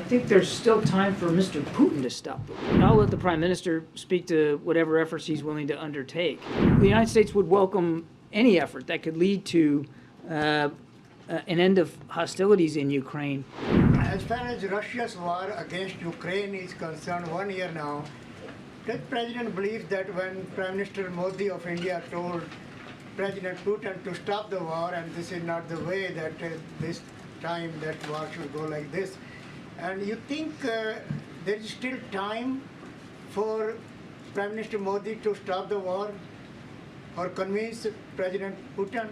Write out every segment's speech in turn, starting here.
think there's still time for Mr. Putin to stop the war. And I'll let the Prime Minister speak to whatever efforts he's willing to undertake. The United States would welcome any effort that could lead to an end of hostilities in Ukraine. As far as Russia's war against Ukraine is concerned, 1 year now, does the President believe that when Prime Minister Modi of India told President Putin to stop the war, and this is not the way that this time that war should go like this, and you think there is still time for Prime Minister Modi to stop the war or convince President Putin?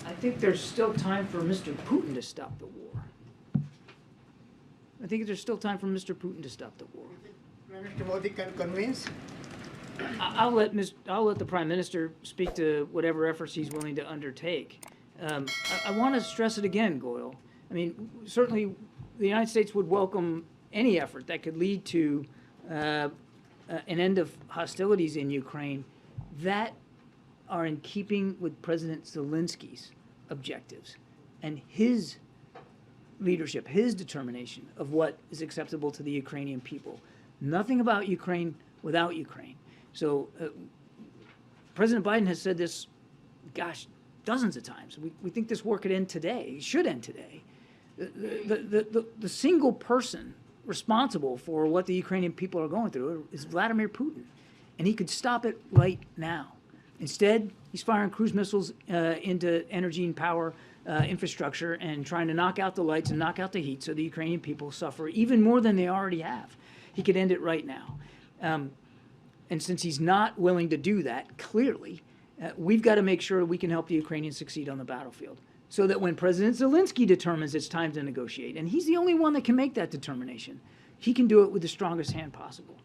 I think there's still time for Mr. Putin to stop the war. I think there's still time for Mr. Putin to stop the war. Prime Minister Modi can convince? I'll let the Prime Minister speak to whatever efforts he's willing to undertake. I want to stress it again, Goyal. I mean, certainly the United States would welcome any effort that could lead to an end of hostilities in Ukraine that are in keeping with President Zelensky's objectives and his leadership, his determination of what is acceptable to the Ukrainian people. Nothing about Ukraine without Ukraine. So President Biden has said this, gosh, dozens of times. We think this war could end today. It should end today. The single person responsible for what the Ukrainian people are going through is Vladimir Putin, and he could stop it right now. Instead, he's firing cruise missiles into energy and power infrastructure and trying to knock out the lights and knock out the heat so the Ukrainian people suffer even more than they already have. He could end it right now. And since he's not willing to do that, clearly, we've got to make sure we can help the Ukrainians succeed on the battlefield so that when President Zelensky determines it's time to negotiate, and he's the only one that can make that determination, he can do it with the strongest hand possible.